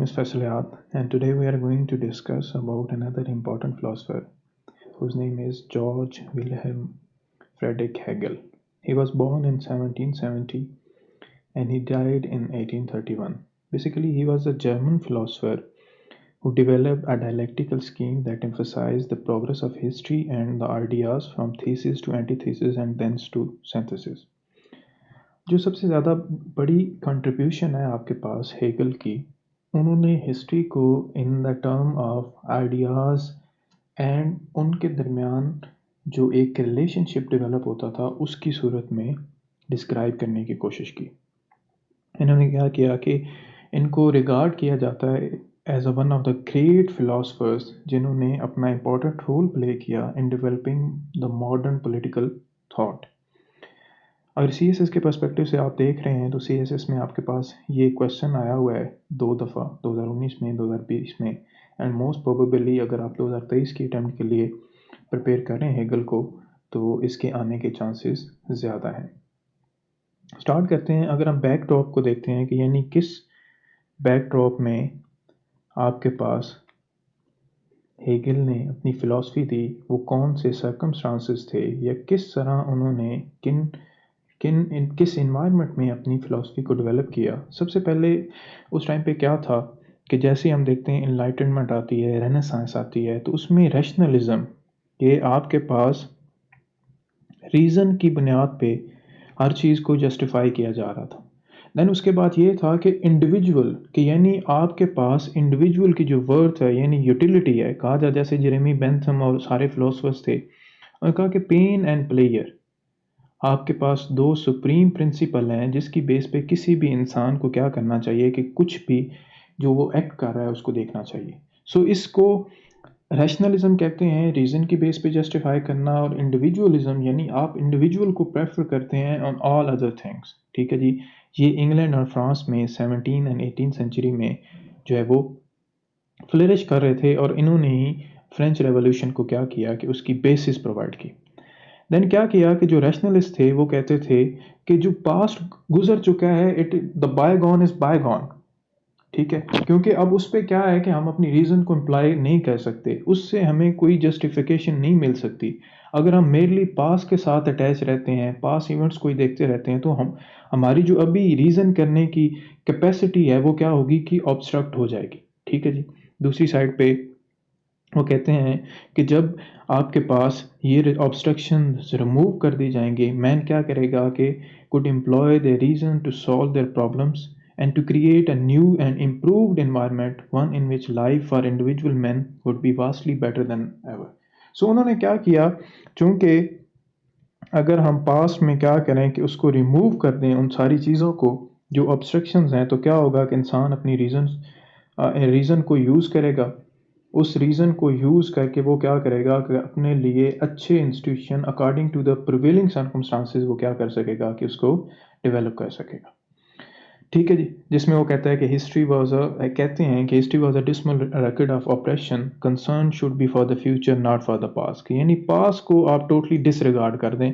is Faisal Hayat, and today we are going to discuss about another important philosopher whose name is George Wilhelm Friedrich Hegel. He was born in 1770 and he died in 1831. Basically, he was a German philosopher who developed a dialectical scheme that emphasized the progress of history and the ideas from thesis to antithesis and thence to synthesis. जो सबसे ज़्यादा बड़ी contribution है आपके पास Hegel की, उन्होंने history को in the term of ideas and उनके दरमियान जो एक रिलेशनशिप डेवलप होता था उसकी सूरत में डिस्क्राइब करने की कोशिश की। इन्होंने क्या किया कि इनको रिगार्ड किया जाता है as a one of the great philosophers जिन्होंने अपना इम्पोर्टेंट रोल प्ले किया in developing the modern political thought. अगर सी एस एस के पर्सपेक्टिव से आप देख रहे हैं तो सी एस एस में आपके पास ये क्वेश्चन आया हुआ है 2 दफ़ा, 2019 में, 2020 में, एंड मोस्ट प्रोबेबली अगर आप 2023 की अटैम्प्ट के लिए प्रिपेयर कर रहे हैं हेगल को तो इसके आने के चांसेस ज़्यादा हैं। स्टार्ट करते हैं। अगर हम बैक ड्रॉप को देखते हैं कि यानी किस बैक ड्रॉप में आपके पास हेगल ने अपनी फ़िलासफ़ी दी, वो कौन से सर्कमस्टांसेस थे या किस तरह उन्होंने किस इन्वायरमेंट में अपनी फ़िलासफ़ी को डेवलप किया। सबसे पहले उस टाइम पे क्या था कि जैसे हम देखते हैं इनलाइटनमेंट आती है, रेनेसांस आती है, तो उसमें रैशनलिज़म ये आपके पास रीज़न की बुनियाद पे हर चीज़ को जस्टिफाई किया जा रहा था। देन उसके बाद ये था कि इंडिविजुअल कि यानी आपके पास इंडिविजुअल की जो वर्थ है यानी यूटिलिटी है, कहा जाए जैसे जेरेमी बेंथम और सारे फिलोसफर्स थे, उन्होंने कहा कि पेन एंड प्लेयर आपके पास 2 सुप्रीम प्रिंसिपल हैं जिसकी बेस पे किसी भी इंसान को क्या करना चाहिए कि कुछ भी जो वो एक्ट कर रहा है उसको देखना चाहिए। सो इसको रैशनलिज्म कहते हैं, रीज़न की बेस पे जस्टिफाई करना, और इंडिविजुअलिज्म यानी आप इंडिविजुअल को प्रेफर करते हैं ऑन ऑल अदर थिंग्स। ठीक है जी, ये इंग्लैंड और फ्रांस में 17 एंड 18 सेंचुरी में जो है वो फ्लरिश कर रहे थे और इन्होंने ही फ्रेंच रेवोल्यूशन को क्या किया कि उसकी बेसिस प्रोवाइड की। देन क्या किया कि जो रैशनलिस्ट थे वो कहते थे कि जो पास्ट गुजर चुका है it the bygone is bygone. ठीक है, क्योंकि अब उस पर क्या है कि हम अपनी रीज़न को इम्प्लाई नहीं कर सकते, उससे हमें कोई जस्टिफिकेशन नहीं मिल सकती। अगर हम मेरली पास के साथ अटैच रहते हैं, पास इवेंट्स को ही देखते रहते हैं, तो हमारी जो अभी रीज़न करने की कैपेसिटी है वो क्या होगी कि ऑब्स्ट्रक्ट हो जाएगी। ठीक है जी। दूसरी साइड पे वो कहते हैं कि जब आपके पास ये ऑब्स्ट्रक्शन रिमूव कर दी जाएंगे, मैन क्या करेगा कि could employ the reason to solve their problems and to create a new and improved environment, one in which life for individual men would be vastly better than ever. So उन्होंने क्या किया, चूंकि अगर हम past में क्या करें कि उसको रिमूव कर दें उन सारी चीज़ों को जो ऑब्स्ट्रक्शंस हैं, तो क्या होगा कि इंसान अपनी रीज़न को यूज़ करेगा। उस रीज़न को यूज़ करके वो क्या करेगा कि अपने लिए अच्छे institution according to the prevailing circumstances वो क्या कर सकेगा कि उसको डेवलप कर सकेगा। ठीक है जी, जिसमें वो कहता है कि कहते हैं कि history was a dismal record of operation, concern should be for the future not for the past. यानी पास्ट को आप टोटली डिसरिगार्ड कर दें।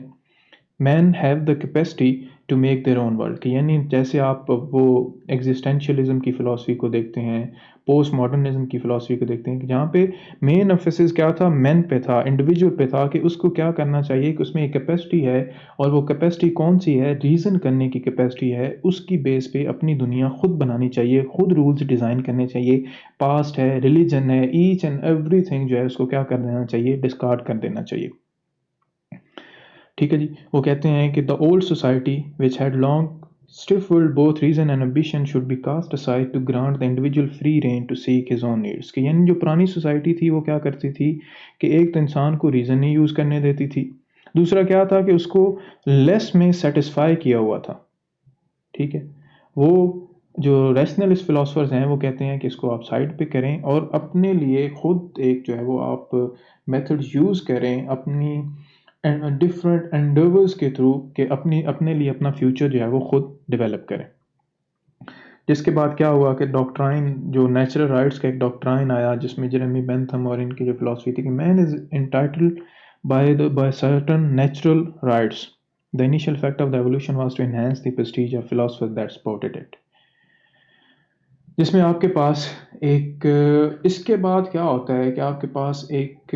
Man have the capacity to make their own world, कि यानी जैसे आप वो एग्जिस्टेंशियलिज्म की फ़िलासफ़ी को देखते हैं, पोस्ट मॉडर्निज्म की फ़िलासफ़ी को देखते हैं कि जहाँ पे मेन एम्फेसिस क्या था, मैन पे था, इंडिविजुअल पे था, कि उसको क्या करना चाहिए कि उसमें एक कैपेसिटी है, और वो कैपेसिटी कौन सी है, रीज़न करने की कैपेसिटी है। उसकी बेस पे अपनी दुनिया खुद बनानी चाहिए, खुद रूल्स डिज़ाइन करने चाहिए। पास्ट है, रिलीजन है, ईच एंड एवरीथिंग जो है उसको क्या कर देना चाहिए, डिस्कार्ड कर देना चाहिए। ठीक है जी। वो कहते हैं कि the old society which had long stifled both reason and ambition should be cast aside to grant the individual free rein to seek his own needs। कि यानी जो पुरानी सोसाइटी थी वो क्या करती थी कि एक तो इंसान को रीज़न नहीं यूज़ करने देती थी, दूसरा क्या था कि उसको लेस में सेटिस्फाई किया हुआ था। ठीक है, वो जो रैशनलिस्ट फिलोसफर्स हैं वो कहते हैं कि इसको आप साइड पे करें और अपने लिए खुद एक जो है वो आप मेथड यूज़ करें अपनी डिफरेंट एंडेवर्स के थ्रू, कि अपने लिए अपना फ्यूचर जो है वो खुद डेवलप करें। जिसके बाद क्या हुआ कि डॉक्ट्राइन जो नेचुरल राइट्स का एक डॉक्ट्राइन आया, जिसमें जेरेमी बेंथम और इनकी जो फिलोसफी थी कि man is entitled by certain natural rights, the initial fact of the evolution was to enhance the prestige of philosophers that supported it. जिसमें आपके पास एक इसके बाद क्या होता है कि आपके पास एक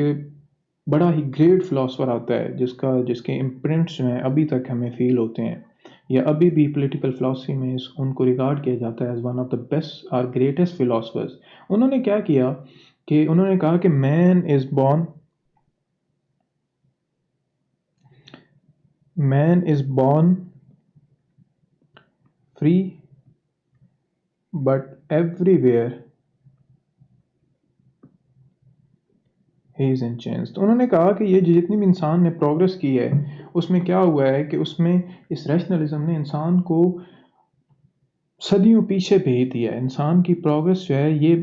बड़ा ही ग्रेट फिलोसफर आता है जिसके इम्प्रिंट्स जो हैं अभी तक हमें फील होते हैं, या अभी भी पॉलिटिकल फिलोसफी में उनको रिगार्ड किया जाता है as one of the best और ग्रेटेस्ट फिलोसफर्स। उन्होंने क्या किया कि उन्होंने कहा कि man is born free but everywhere he is in change. तो उन्होंने कहा कि ये जितनी भी इंसान ने प्रोग्रेस की है उसमें क्या हुआ है कि उसमें इस रैशनलिज्म ने इंसान को सदियों पीछे भेज दिया है। इंसान की प्रोग्रेस जो है ये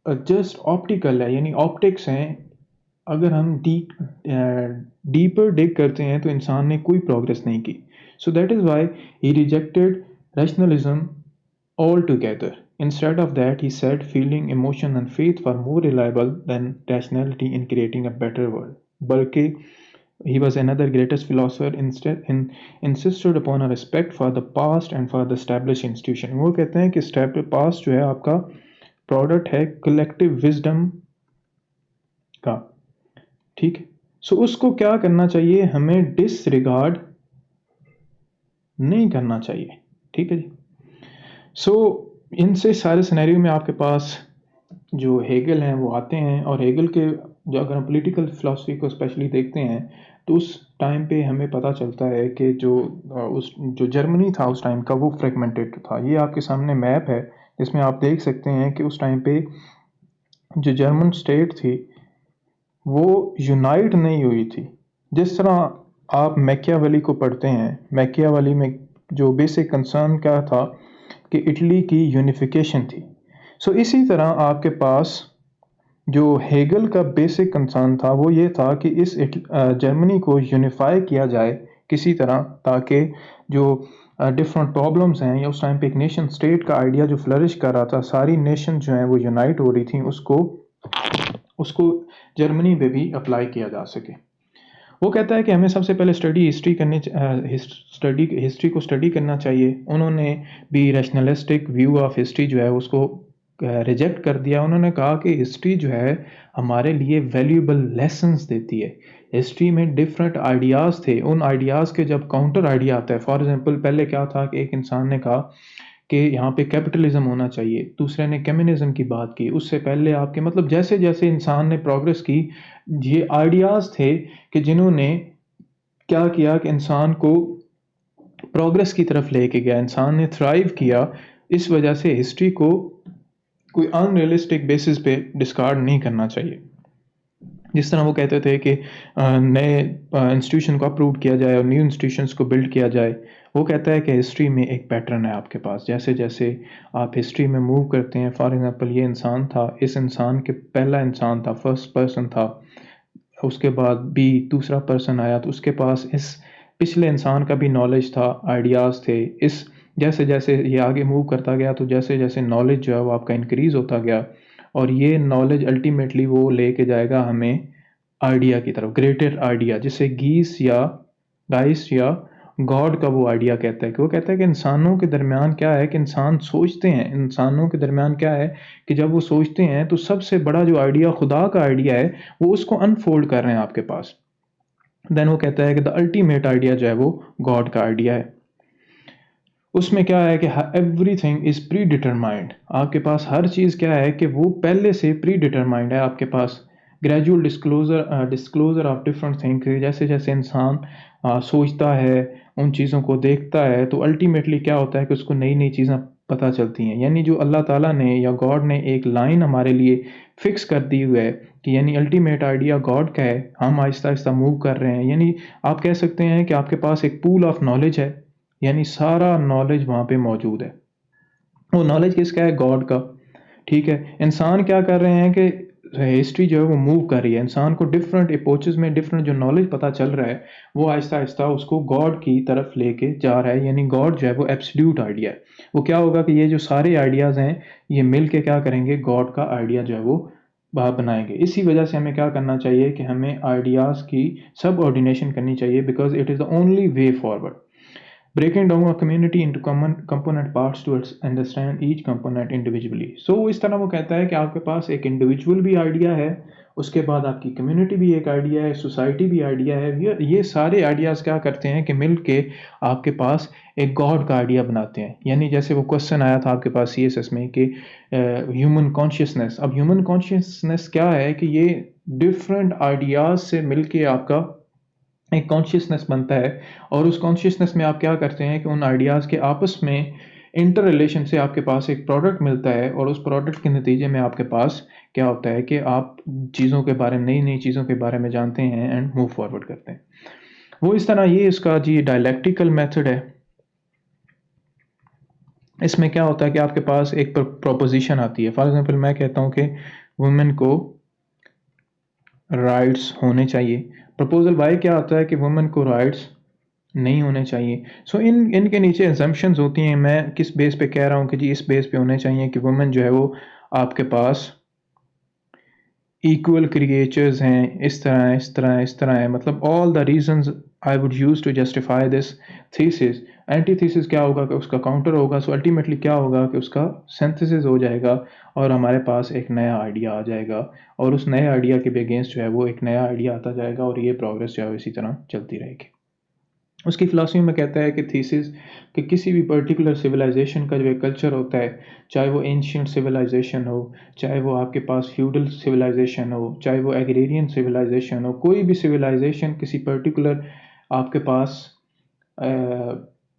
जस्ट ऑप्टिकल है, यानी ऑप्टिक्स हैं। अगर हम डीपर डिग करते हैं तो इंसान ने कोई प्रोग्रेस नहीं की। So that is why he rejected rationalism all together. Instead of that, he said feeling, emotion, and faith were more reliable than rationality in creating a better world. Burke, he was another greatest philosopher, insisted upon a respect for the past and for the established institution. वो कहते हैं कि past जो है आपका product है collective wisdom का। ठीक है, सो उसको क्या करना चाहिए, हमें डिसरिगार्ड नहीं करना चाहिए। ठीक है जी। सो इनसे सारे सिनेरियो में आपके पास जो हेगल हैं वो आते हैं, और हेगल के जो अगर हम पॉलिटिकल फिलॉसफी को स्पेशली देखते हैं तो उस टाइम पे हमें पता चलता है कि जो जर्मनी था उस टाइम का वो फ्रेगमेंटेड था। ये आपके सामने मैप है जिसमें आप देख सकते हैं कि उस टाइम पे जो जर्मन स्टेट थी वो यूनाइट नहीं हुई थी। जिस तरह आप मैकियावेली को पढ़ते हैं, मैकियावेली में जो बेसिक कंसर्न क्या था कि इटली की यूनिफिकेशन थी। सो इसी तरह आपके पास जो हेगल का बेसिक कंसर्न था वो ये था कि जर्मनी को यूनिफाई किया जाए किसी तरह, ताकि जो डिफरेंट प्रॉब्लम्स हैं, या उस टाइम पे एक नेशन स्टेट का आइडिया जो फ्लरिश कर रहा था, सारी नेशन जो हैं वो यूनाइट हो रही थी, उसको उसको जर्मनी पे भी अप्लाई किया जा सके। वो कहता है कि हमें सबसे पहले हिस्ट्री को स्टडी करना चाहिए। उन्होंने भी रैशनलिस्टिक व्यू ऑफ हिस्ट्री जो है उसको रिजेक्ट कर दिया। उन्होंने कहा कि हिस्ट्री जो है हमारे लिए वैल्यूएबल लेसन्स देती है। हिस्ट्री में डिफरेंट आइडियाज़ थे, उन आइडियाज़ के जब काउंटर आइडिया आता है, फॉर एग्जांपल पहले क्या था कि एक इंसान ने कहा कि यहाँ पे कैपिटलिज्म होना चाहिए, दूसरे ने कम्युनिज्म की बात की, उससे पहले आपके मतलब जैसे जैसे इंसान ने प्रोग्रेस की, ये आइडियाज़ थे कि जिन्होंने क्या किया कि इंसान को प्रोग्रेस की तरफ लेके गया, इंसान ने थ्राइव किया। इस वजह से हिस्ट्री को कोई अनरियलिस्टिक बेसिस पे डिस्कार्ड नहीं करना चाहिए। जिस तरह वो कहते थे कि नए इंस्टीट्यूशन को अप्रूव किया जाए और न्यू इंस्टीट्यूशंस को बिल्ड किया जाए। वो कहता है कि हिस्ट्री में एक पैटर्न है आपके पास, जैसे जैसे आप हिस्ट्री में मूव करते हैं, फॉर एग्जांपल ये इंसान था, इस इंसान के पहला इंसान था, फर्स्ट पर्सन था, उसके बाद भी दूसरा पर्सन आया तो उसके पास इस पिछले इंसान का भी नॉलेज था, आइडियाज़ थे। इस जैसे जैसे ये आगे मूव करता गया तो जैसे जैसे नॉलेज जो है वो आपका इंक्रीज़ होता गया, और ये नॉलेज अल्टीमेटली वो लेके जाएगा हमें आइडिया की तरफ, ग्रेटर आइडिया, जिसे गाइस या गॉड का वो आइडिया कहता है। कि वो कहता है कि इंसानों के दरमियान क्या है कि इंसान सोचते हैं, इंसानों के दरमियान क्या है कि जब वो सोचते हैं तो सबसे बड़ा जो आइडिया खुदा का आइडिया है वो उसको अनफोल्ड कर रहे हैं आपके पास। देन वो कहता है कि द अल्टीमेट आइडिया जो है वो गॉड का आइडिया है। उसमें क्या है कि एवरीथिंग इज प्री डिटरमाइंड। आपके पास हर चीज़ क्या है कि वो पहले से प्री डिटरमाइंड है। आपके पास gradual disclosure of different things, जैसे जैसे इंसान सोचता है, उन चीज़ों को देखता है, तो अल्टीमेटली क्या होता है कि उसको नई नई चीज़ें पता चलती हैं। यानी जो अल्लाह ताला ने या गॉड ने एक लाइन हमारे लिए फिक्स कर दी हुई है कि यानी अल्टीमेट आइडिया गॉड का है, हम आहिस्ता आहिस्ता मूव कर रहे हैं। यानी आप कह सकते हैं कि आपके पास एक पूल ऑफ नॉलेज है, यानी सारा नॉलेज वहाँ पे मौजूद है। वो नॉलेज किसका है? गॉड का। ठीक है, इंसान क्या कर रहे हैं कि हिस्ट्री जो है वो मूव कर रही है, इंसान को डिफरेंट एपोचेस में डिफरेंट जो नॉलेज पता चल रहा है वो आहिस्ता आहिस्ता उसको गॉड की तरफ लेके जा रहा है। यानी गॉड जो है वो एब्सोल्यूट आइडिया है। वो क्या होगा कि ये जो सारे आइडियाज़ हैं ये मिल के क्या करेंगे, गॉड का आइडिया जो है वो बनाएंगे। इसी वजह से हमें क्या करना चाहिए कि हमें आइडियाज़ की सब ऑर्डिनेशन करनी चाहिए, because it is the only way forward. breaking down a community into common component parts to understand each component individually. So इस तरह वो कहता है कि आपके पास एक इंडिविजुअल भी आइडिया है, उसके बाद आपकी कम्युनिटी भी एक आइडिया है, सोसाइटी भी आइडिया है। ये सारे आइडियाज़ क्या करते हैं कि मिल के आपके पास एक गॉड का आइडिया बनाते हैं। यानी जैसे वो क्वेश्चन आया था आपके पास CSS में कि ह्यूमन कॉन्शियसनेस, अब ह्यूमन कॉन्शियसनेस क्या है कि ये डिफरेंट आइडियाज़ से मिल के आपका एक कॉन्शियसनेस बनता है, और उस कॉन्शियसनेस में आप क्या करते हैं कि उन आइडियाज़ के आपस में इंटर रिलेशन से आपके पास एक प्रोडक्ट मिलता है, और उस प्रोडक्ट के नतीजे में आपके पास क्या होता है कि आप चीज़ों के बारे में, नई नई चीज़ों के बारे में जानते हैं एंड मूव फॉरवर्ड करते हैं। वो इस तरह ये इसका जी डायलैक्टिकल मेथड है। इसमें क्या होता है कि आपके पास एक प्रोपोजिशन आती है। फॉर एग्जांपल मैं कहता हूँ कि वुमेन को राइट्स होने चाहिए। प्रपोजल वाई क्या होता है कि वुमेन को राइट्स नहीं होने चाहिए। सो इनके नीचे एजम्पशंस होती हैं। मैं किस बेस पे कह रहा हूँ कि जी इस बेस पे होने चाहिए कि वुमेन जो है वो आपके पास इक्वल क्रिएचर्स हैं, इस तरह है, इस तरह है, इस तरह है। मतलब all the reasons I would use to justify this thesis. Antithesis क्या होगा कि उसका काउंटर होगा। सो अल्टीमेटली क्या होगा कि उसका सिंथेसिस हो जाएगा और हमारे पास एक नया आइडिया आ जाएगा, और उस नए आइडिया के अगेंस्ट जो है वो एक नया आइडिया आता जाएगा, और ये प्रोग्रेस जो है इसी तरह चलती रहेगी। उसकी फिलॉसफी में कहता है कि थीसिस कि किसी भी पर्टिकुलर सिविलाइजेशन का जो एक कल्चर होता है, चाहे वो एंशियंट सिविलाइजेशन हो, चाहे वो आपके पास फ्यूडल सिविलाइजेशन हो, चाहे वो एग्रेरियन सिविलाइजेशन हो, कोई भी सिविलाइजेशन किसी पर्टिकुलर आपके पास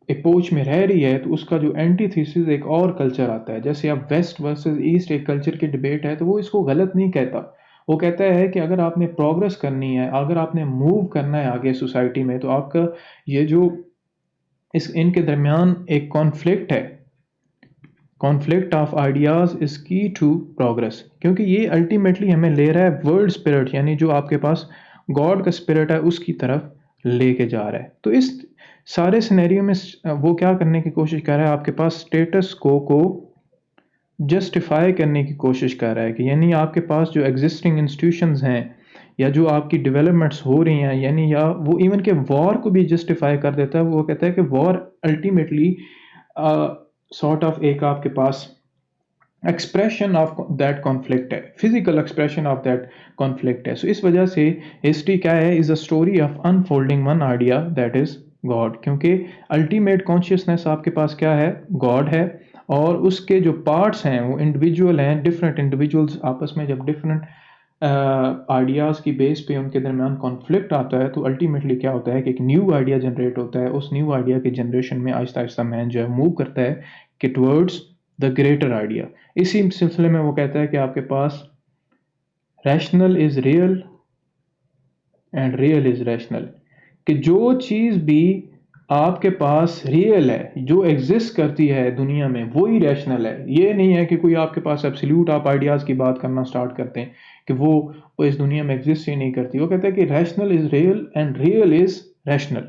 एपोच में रह रही है, तो उसका जो एंटी थीसिस एक और कल्चर आता है। जैसे अब वेस्ट वर्सेस ईस्ट एक कल्चर की डिबेट है, तो वो इसको गलत नहीं कहता। वो कहता है कि अगर आपने प्रोग्रेस करनी है, अगर आपने मूव करना है आगे सोसाइटी में, तो आपका ये जो इस इनके दरमियान एक कॉन्फ्लिक्ट है, कॉन्फ्लिक्ट ऑफ आइडियाज इज की टू प्रोग्रेस, क्योंकि ये अल्टीमेटली हमें ले रहा है वर्ल्ड स्पिरिट, यानी जो आपके पास गॉड का स्पिरिट है उसकी तरफ लेके जा रहा है। तो इस सारे सिनेरियो में वो क्या करने की कोशिश कर रहा है, आपके पास स्टेटस को जस्टिफाई करने की कोशिश कर रहा है कि यानी आपके पास जो एग्जिस्टिंग इंस्टीट्यूशंस हैं या जो आपकी डेवलपमेंट्स हो रही हैं, यानी या वो इवन के वॉर को भी जस्टिफाई कर देता है। वो कहता है कि वॉर अल्टीमेटली सॉर्ट ऑफ एक आपके पास एक्सप्रेशन ऑफ दैट कॉन्फ्लिक्ट है, physical expression of that conflict है। सो इस वजह से हिस्ट्री क्या है, is a story of unfolding one idea that is God, क्योंकि अल्टीमेट कॉन्शियसनेस आपके पास क्या है, गॉड है, और उसके जो पार्ट्स हैं वो इंडिविजुअल हैं, डिफरेंट इंडिविजुअल्स आपस में जब डिफरेंट आइडियाज़ की बेस पे उनके दरमियान कॉन्फ्लिक्ट आता है, तो अल्टीमेटली क्या होता है कि एक न्यू आइडिया जनरेट होता है। उस न्यू आइडिया के जनरेशन में आहिस्ता आहिस्ता मैन जो है मूव करता है कि टवर्ड्स द ग्रेटर आइडिया। इसी सिलसिले में वो कहता है कि आपके पास rational is real and real is rational, कि जो चीज़ भी आपके पास रियल है, जो एग्जिस्ट करती है दुनिया में, वो ही रैशनल है। ये नहीं है कि कोई आपके पास एब्सोल्यूट आप आइडियाज़ की बात करना स्टार्ट करते हैं कि वो इस दुनिया में एग्जिस्ट ही नहीं करती। वो कहता है कि rational is real and real is rational.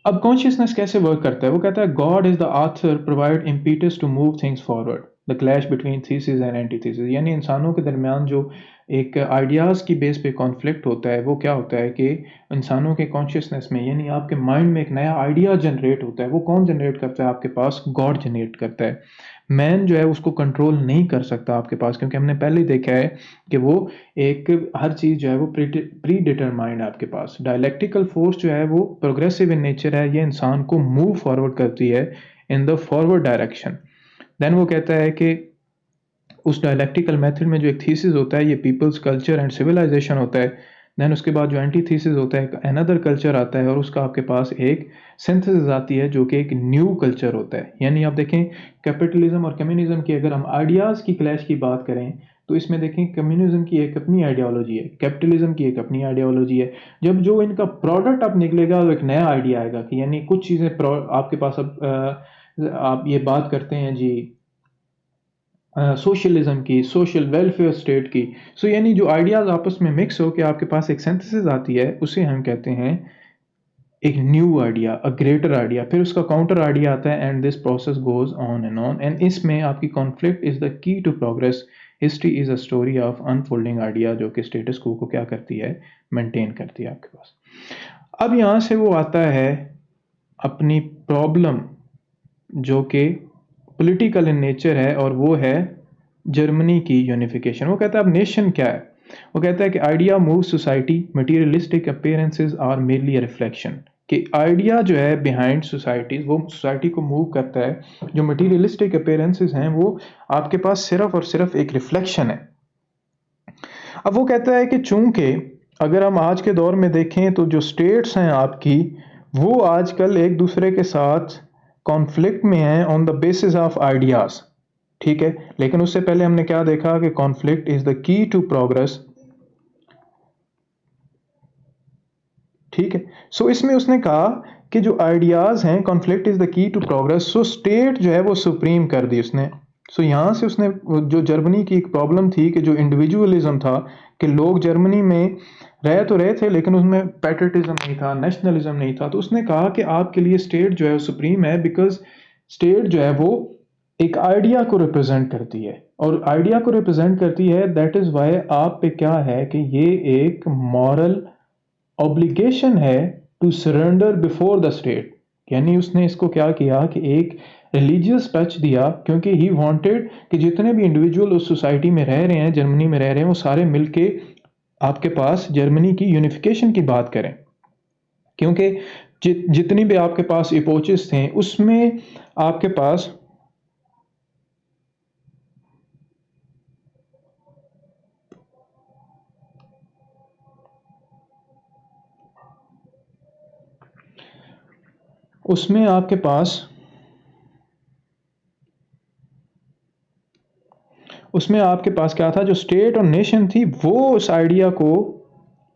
अब कॉन्शियसनेस कैसे वर्क करता है, वो कहता है God is the author provide impetus to move things forward, the clash between thesis and antithesis. यानी इंसानों के दरमियान जो एक आइडियाज़ की बेस पे कॉन्फ्लिक्ट होता है, वो क्या होता है कि इंसानों के कॉन्शियसनेस में, यानी आपके माइंड में एक नया आइडिया जनरेट होता है। वो कौन जनरेट करता है आपके पास, गॉड जनरेट करता है। मैन जो है उसको कंट्रोल नहीं कर सकता आपके पास, क्योंकि हमने पहले ही देखा है कि वो एक हर चीज़ जो है वो प्री डिटरमाइंड है आपके पास। डायलैक्टिकल फोर्स जो है वो प्रोग्रेसिव इन नेचर है, ये इंसान को मूव फॉरवर्ड करती है in the forward direction. Then वो कहता है कि उस डायलैक्टिकल मेथड में जो एक थीसिस होता है, ये पीपल्स कल्चर एंड सिविलाइजेशन होता है। देन उसके बाद जो एंटी थीसिस होता है, अनदर कल्चर आता है, और उसका आपके पास एक सिंथेसिस आती है जो कि एक न्यू कल्चर होता है। यानी आप देखें कैपिटलिज्म और कम्युनिज्म की अगर हम आइडियाज़ की क्लैश की बात करें, तो इसमें देखें कम्युनिज्म की एक अपनी आइडियोलॉजी है, कैपिटलिज्म की एक अपनी आइडियोलॉजी है। जब जो इनका प्रोडक्ट अब निकलेगा, तो एक नया आइडिया आएगा कि यानी कुछ चीज़ें आपके पास अब आप ये बात करते हैं जी सोशलिज्म की, सोशल वेलफेयर स्टेट की। सो यानी जो आइडियाज़ आपस में मिक्स हो के आपके पास एक सिंथेसिस आती है, उसे हम कहते हैं एक new idea, a greater idea. फिर उसका काउंटर आइडिया आता है, and this process goes on and on, and इसमें आपकी conflict is the key to progress. History is a story of unfolding idea, जो कि स्टेटस को क्या करती है, मेंटेन करती है आपके पास। अब यहाँ से वो आता है अपनी प्रॉब्लम जो कि पॉलिटिकल इन नेचर है, और वो है जर्मनी की यूनिफिकेशन। वो कहता है अब नेशन क्या है। वो कहता है कि idea move society, materialistic appearances are merely a reflection. कि आइडिया जो है बिहाइंड सोसाइटी, वो सोसाइटी को मूव करता है। जो मटीरियलिस्टिक अपीयरेंसेस हैं वो आपके पास सिर्फ और सिर्फ एक रिफ्लेक्शन है। अब वो कहता है कि चूंकि अगर हम आज के दौर में देखें तो जो स्टेट्स हैं आपकी, वो आजकल एक दूसरे के साथ कॉन्फ्लिक्ट में हैं on the basis of ideas. ठीक है, लेकिन उससे पहले हमने क्या देखा कि conflict is the key to progress. ठीक है, सो इसमें उसने कहा कि जो आइडियाज हैं, conflict is the key to progress. So state जो है वो सुप्रीम कर दी उसने। सो यहां से उसने जो जर्मनी की एक प्रॉब्लम थी कि जो इंडिविजुअलिज्म था, कि लोग जर्मनी में रह तो रहे थे लेकिन उसमें पैट्रियटिज्म नहीं था, नेशनलिज्म नहीं था। तो उसने कहा कि आपके लिए स्टेट जो है वो सुप्रीम है, बिकॉज स्टेट जो है वो एक आइडिया को रिप्रेजेंट करती है, और आइडिया को रिप्रेजेंट करती है। दैट इज वाई आप पे क्या है कि ये एक मॉरल ऑब्लिगेशन है to surrender before the state. यानी उसने इसको क्या किया कि एक रिलीजियस टच दिया, क्योंकि ही वांटेड कि जितने भी इंडिविजुअल उस सोसाइटी में रह रहे हैं, जर्मनी में रह रहे हैं, वो सारे मिलके आपके पास जर्मनी की यूनिफिकेशन की बात करें। क्योंकि जितनी भी आपके पास इपोचेस थे उसमें आपके पास उसमें आपके पास उसमें आपके पास क्या था, जो स्टेट और नेशन थी वो उस आइडिया को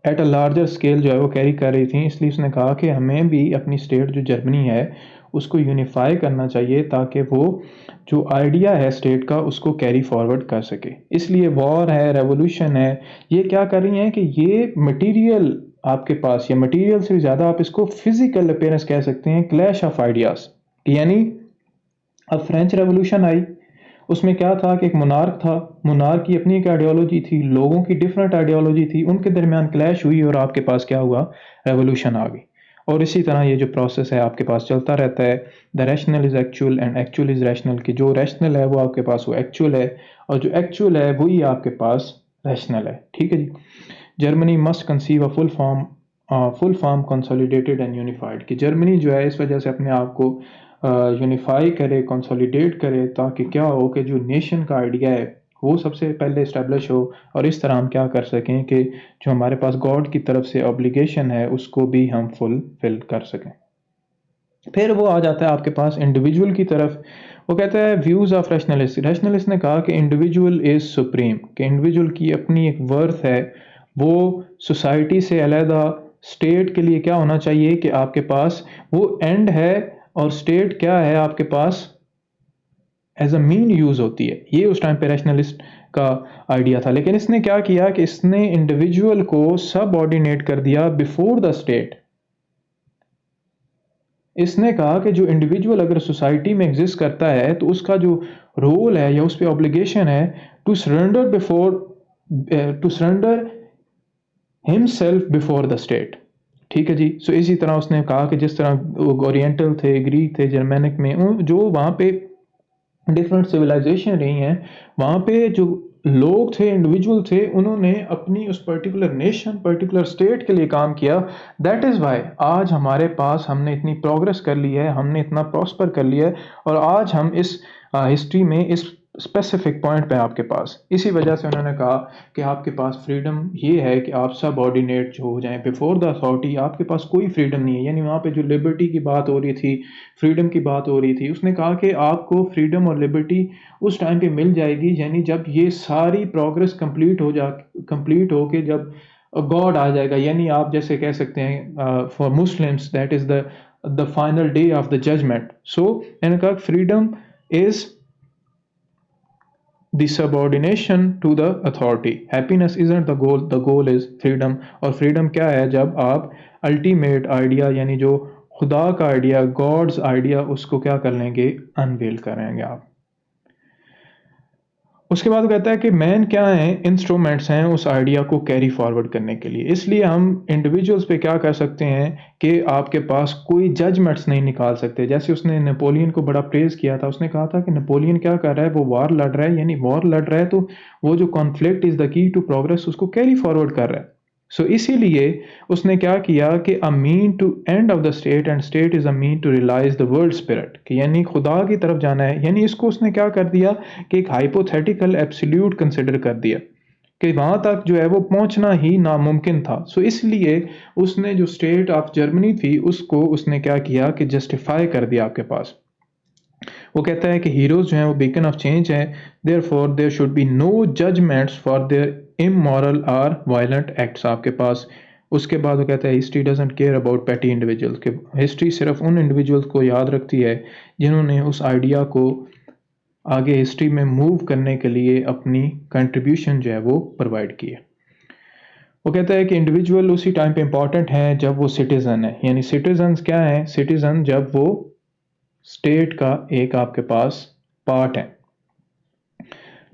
एट अ लार्जर स्केल जो है वो कैरी कर रही थी। इसलिए उसने कहा कि हमें भी अपनी स्टेट जो जर्मनी है उसको यूनिफाई करना चाहिए, ताकि वो जो आइडिया है स्टेट का उसको कैरी फॉरवर्ड कर सके। इसलिए वॉर है, रेवोल्यूशन है, ये क्या कर रही हैं कि ये मटेरियल आपके पास, या मटेरियल से ज़्यादा आप इसको फिजिकल अपीयरेंस कह सकते हैं, क्लैश ऑफ आइडियाज। यानी अब फ्रेंच रेवोल्यूशन आई, उसमें क्या था कि एक मोनार्क था, मोनार्क की अपनी एक आइडियोलॉजी थी, लोगों की डिफरेंट आइडियोलॉजी थी, उनके दरमियान क्लैश हुई और आपके पास क्या हुआ, रेवोल्यूशन आ गई। और इसी तरह ये जो प्रोसेस है आपके पास चलता रहता है। The rational is actual and actual is rational, कि जो रैशनल है वो आपके पास वो एक्चुअल है, और जो एक्चुअल है वही आपके पास रैशनल है। ठीक है जी। Germany must conceive a full form consolidated and unified. कि जर्मनी जो है इस वजह से अपने आप को यूनिफाई करे, कंसोलिडेट करे, ताकि क्या हो कि जो नेशन का आइडिया है वो सबसे पहले इस्टेब्लिश हो, और इस तरह हम क्या कर सकें कि जो हमारे पास गॉड की तरफ से ऑब्लिगेशन है उसको भी हम फुलफिल कर सकें। फिर वो आ जाता है आपके पास इंडिविजुअल की तरफ। वो कहता है व्यूज ऑफ रैशनलिस्ट। रैशनलिस्ट ने कहा कि इंडिविजुअल इज सुप्रीम, कि इंडिविजुअल की अपनी एक वर्थ है, वो सोसाइटी से अलहदा। स्टेट के लिए क्या होना चाहिए कि आपके पास वो एंड है, और स्टेट क्या है आपके पास एज अ मीन यूज होती है। ये उस टाइम पे रैशनलिस्ट का आइडिया था। लेकिन इसने क्या किया कि इसने इंडिविजुअल को सब ऑर्डिनेट कर दिया बिफोर द स्टेट। इसने कहा कि जो इंडिविजुअल अगर सोसाइटी में एग्जिस्ट करता है तो उसका जो रोल है या उस पर ऑब्लिगेशन है to surrender before to surrender himself before the state. ठीक है जी। सो इसी तरह उसने कहा कि जिस तरह ओरिएंटल थे, ग्रीक थे, जर्मेनिक में जो वहाँ पे डिफरेंट सिविलाइजेशन रही हैं, वहाँ पे जो लोग थे, इंडिविजुअल थे, उन्होंने अपनी उस पर्टिकुलर नेशन, पर्टिकुलर स्टेट के लिए काम किया। दैट इज़ वाई आज हमारे पास हमने इतनी प्रोग्रेस कर ली है, हमने इतना प्रॉस्पर कर लिया है, और आज हम इस हिस्ट्री में इस स्पेसिफिक पॉइंट पे आपके पास। इसी वजह से उन्होंने कहा कि आपके पास फ्रीडम ये है कि आप सब ऑर्डिनेट जो हो जाएं बिफोर द अथॉरिटी। आपके पास कोई फ्रीडम नहीं है। यानी वहाँ पे जो लिबर्टी की बात हो रही थी, फ्रीडम की बात हो रही थी, उसने कहा कि आपको फ्रीडम और लिबर्टी उस टाइम पे मिल जाएगी, यानी जब ये सारी प्रोग्रेस कंप्लीट हो के जब गॉड आ जाएगा। यानी आप जैसे कह सकते हैं for Muslims that is the final day of the judgment. So मैंने कहा freedom is the subordination to the authority. Happiness isn't the goal is freedom। और freedom क्या है, जब आप ultimate idea यानी जो खुदा का आइडिया, गॉड्स आइडिया, उसको क्या कर लेंगे, अनवेल करेंगे आप। उसके बाद वो कहता है कि मैन क्या है, इंस्ट्रूमेंट्स हैं उस आइडिया को कैरी फॉरवर्ड करने के लिए। इसलिए हम इंडिविजुअल्स पे क्या कर सकते हैं कि आपके पास कोई जजमेंट्स नहीं निकाल सकते। जैसे उसने नेपोलियन को बड़ा प्रेज किया था, उसने कहा था कि नेपोलियन क्या कर रहा है, वो वॉर लड़ रहा है, यानी वॉर लड़ रहा है तो वो जो conflict is the key to progress उसको कैरी फॉरवर्ड कर रहा है। सो इसीलिए उसने क्या किया कि a mean to end of the state and state is a mean to realize the world spirit, कि यानी खुदा की तरफ जाना है। यानी इसको उसने क्या कर दिया कि एक हाइपोथेटिकल एब्सोल्यूट कंसिडर कर दिया कि वहां तक जो है वो पहुंचना ही नामुमकिन था। सो इसलिए उसने जो स्टेट ऑफ जर्मनी थी उसको उसने क्या किया कि जस्टिफाई कर दिया आपके पास। वो कहता है कि हीरोज जो हैं वो बीकन ऑफ चेंज है, therefore there should be no judgments for their immoral और वायलेंट एक्ट्स आपके पास। उसके बाद वो कहता है history doesn't care about petty individuals, के हिस्ट्री सिर्फ उन इंडिविजुअल्स को याद रखती है जिन्होंने उस आइडिया को आगे हिस्ट्री में मूव करने के लिए अपनी कंट्रीब्यूशन जो है वो प्रोवाइड की है। वो कहता है कि इंडिविजुअल उसी टाइम पे इंपॉर्टेंट है जब वो सिटीजन है। यानी सिटीजन्स क्या है, सिटीजन जब वो स्टेट का एक आपके पास पार्ट है।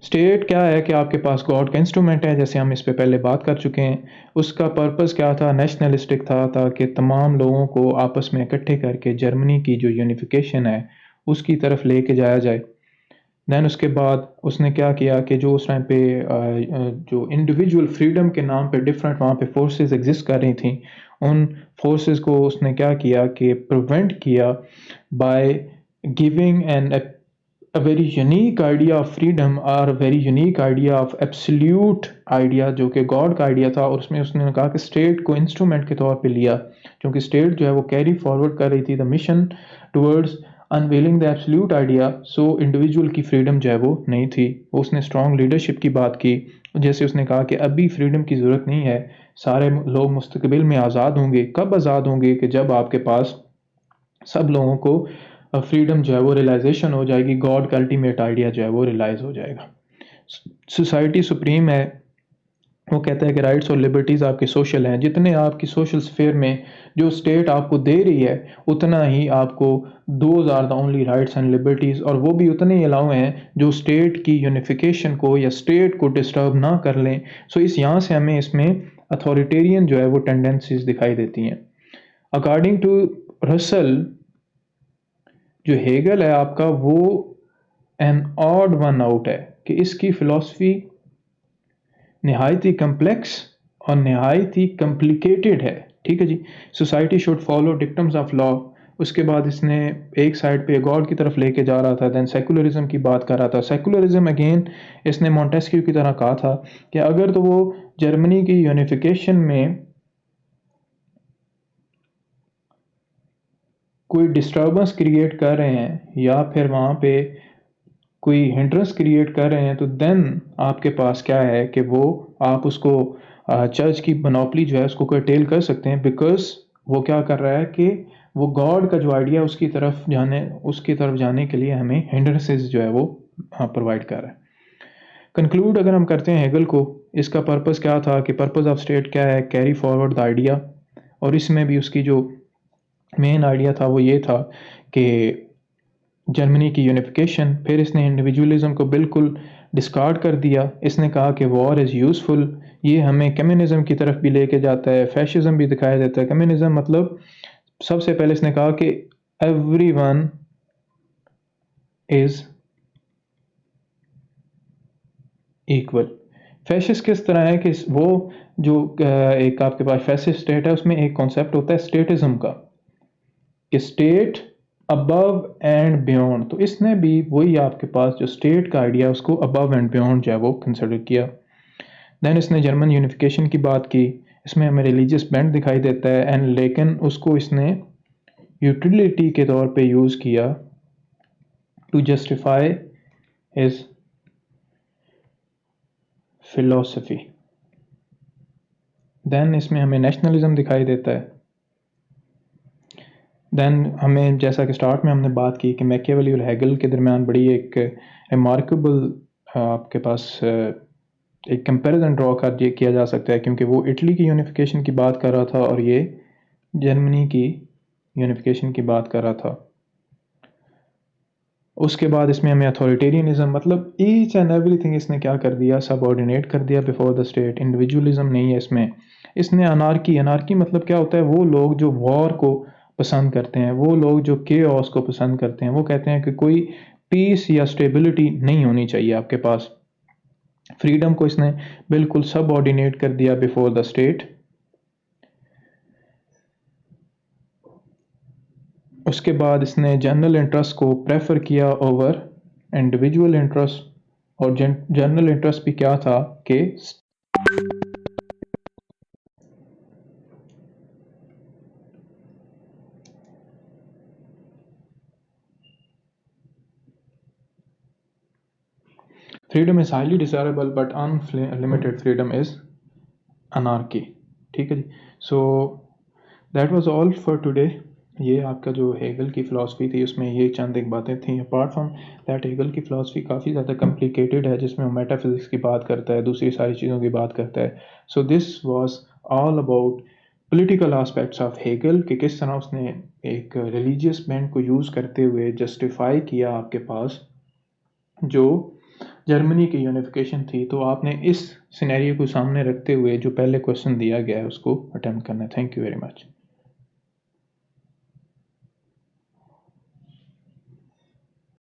स्टेट क्या है कि आपके पास गॉड का इंस्ट्रूमेंट है, जैसे हम इस पे पहले बात कर चुके हैं। उसका पर्पस क्या था, नेशनलिस्टिक था, ताकि तमाम लोगों को आपस में इकट्ठे करके जर्मनी की जो यूनिफिकेशन है उसकी तरफ लेके जाया जाए। देन उसके बाद उसने क्या किया कि जो उस टाइम पे जो इंडिविजुअल फ्रीडम के नाम पे डिफरेंट वहाँ पे फोर्सेस एग्जिस्ट कर रही थी, उन फोर्सेस को उसने क्या किया कि प्रिवेंट किया by giving an a very unique idea of freedom और a very unique idea of absolute idea जो कि गॉड का आइडिया था। और उसमें उसने कहा कि स्टेट को इंस्ट्रूमेंट के तौर पे लिया, क्योंकि स्टेट जो है वो कैरी फॉरवर्ड कर रही थी the mission towards unveiling the absolute idea. So individual की फ्रीडम जो है वो नहीं थी। उसने स्ट्रॉन्ग लीडरशिप की बात की, जैसे उसने कहा कि अभी फ्रीडम की ज़रूरत नहीं है, सारे लोग मुस्तकबिल में आज़ाद होंगे। कब आज़ाद होंगे, कि जब आपके पास सब लोगों को फ्रीडम जो है वो रियलाइजेशन हो जाएगी, गॉड का अल्टीमेट आइडिया जो है वो रियलाइज हो जाएगा। सोसाइटी सुप्रीम है। वो कहता है कि राइट्स और लिबर्टीज़ आपके सोशल हैं, जितने आपकी सोशल स्फेयर में जो स्टेट आपको दे रही है उतना ही आपको those are the only rights and liberties, और वो भी उतने ही अलाउ हैं जो स्टेट की यूनिफिकेशन को या स्टेट को डिस्टर्ब ना कर लें। सो इस यहाँ से हमें इसमें अथॉरिटेरियन जो है वो टेंडेंसीज दिखाई देती हैं। अकॉर्डिंग टू रसल, जो हेगल है आपका, वो एन ऑड वन आउट है कि इसकी फिलॉसफी नहायत ही कम्प्लेक्स और नहायत ही कम्प्लिकेटेड है। ठीक है जी। Society should follow dictums of law. उसके बाद इसने एक साइड पे गॉड की तरफ लेके जा रहा था, देन सेकुलरिज्म की बात कर रहा था। सेकुलरिज्म अगेन इसने मॉन्टेस्क्यू की तरह कहा था कि अगर तो वो जर्मनी की यूनिफिकेशन में कोई डिस्टर्बेंस क्रिएट कर रहे हैं या फिर वहाँ पे कोई हिंड्रेंस क्रिएट कर रहे हैं, तो देन आपके पास क्या है कि वो आप उसको चर्च की मोनोपली जो है उसको कर्टेल कर सकते हैं, बिकॉज वो क्या कर रहा है कि वो गॉड का जो आइडिया उसकी तरफ जाने के लिए हमें हिंड्रेंसेस जो है वो प्रोवाइड कर रहा है। कंक्लूड अगर हम करते हैं हेगल को, इसका पर्पस क्या था, कि पर्पस ऑफ स्टेट क्या है, कैरी फॉरवर्ड द आइडिया। और इसमें भी उसकी जो मेन आइडिया था वो ये था कि जर्मनी की यूनिफिकेशन। फिर इसने इंडिविजुअलिज्म को बिल्कुल डिस्कार्ड कर दिया। इसने कहा कि वॉर इज़ यूज़फुल। ये हमें कम्युनिज्म की तरफ भी लेके जाता है, फैशिज्म भी दिखाया जाता है। कम्युनिज्म मतलब सबसे पहले इसने कहा कि एवरीवन इज़ इक्वल। फैशिस्ट किस तरह है कि वो जो एक आपके पास फैसिस्ट स्टेट है उसमें एक कॉन्सेप्ट होता है स्टेटिज्म का, कि स्टेट अबव एंड बियॉन्ड। तो इसने भी वही आपके पास जो स्टेट का आइडिया उसको अबव एंड बियॉन्ड जो है वो कंसिडर किया। देन इसने जर्मन यूनिफिकेशन की बात की। इसमें हमें रिलीजियस बेंड दिखाई देता है एंड, लेकिन उसको इसने यूटिलिटी के तौर पे यूज़ किया to justify his philosophy. Then इसमें हमें नेशनलिज्म दिखाई देता है। देन हमें, जैसा कि स्टार्ट में हमने बात की कि मैकियावेली और हेगल के दरमियान बड़ी एक रिमार्केबल आपके पास एक कंपैरिजन ड्रॉ कर किया जा सकता है, क्योंकि वो इटली की यूनिफिकेशन की बात कर रहा था और ये जर्मनी की यूनिफिकेशन की बात कर रहा था। उसके बाद इसमें हमें अथॉरिटेरियनिज्म, मतलब ईच एंड एवरीथिंग इसने क्या कर दिया, सबऑर्डिनेट कर दिया बिफोर द स्टेट। इंडिविजुअलिज्म नहीं है इसमें। इसने अनार्की, अनार्की मतलब क्या होता है, वो लोग जो वॉर को पसंद करते हैं, वो लोग जो केओस को पसंद करते हैं, वो कहते हैं कि कोई पीस या स्टेबिलिटी नहीं होनी चाहिए आपके पास। फ्रीडम को इसने बिल्कुल सबऑर्डिनेट कर दिया बिफोर द स्टेट। उसके बाद इसने जनरल इंटरेस्ट को प्रेफर किया ओवर इंडिविजुअल इंटरेस्ट। और जनरल इंटरेस्ट भी क्या था कि freedom is highly desirable but unlimited freedom is anarchy. ठीक है जी। So that was all for today. ये आपका जो हेगल की फ़िलासफ़ी थी उसमें ये चंद एक बातें थी। अपार्ट फ्रॉम दैट हेगल की फ़िलासफ़ी काफ़ी ज़्यादा कॉम्प्लिकेटेड है, जिसमें वो मेटाफिज़िक्स की बात करता है, दूसरी सारी चीज़ों की बात करता है। So this was all about political aspects of Hegel, कि किस तरह उसने एक रिलीजियस बैंड को यूज़ करते हुए जस्टिफाई किया आपके पास जो जर्मनी की यूनिफिकेशन थी। तो आपने इस सिनेरियो को सामने रखते हुए जो पहले क्वेश्चन दिया गया है उसको अटेम्प्ट करना है। Thank you very much.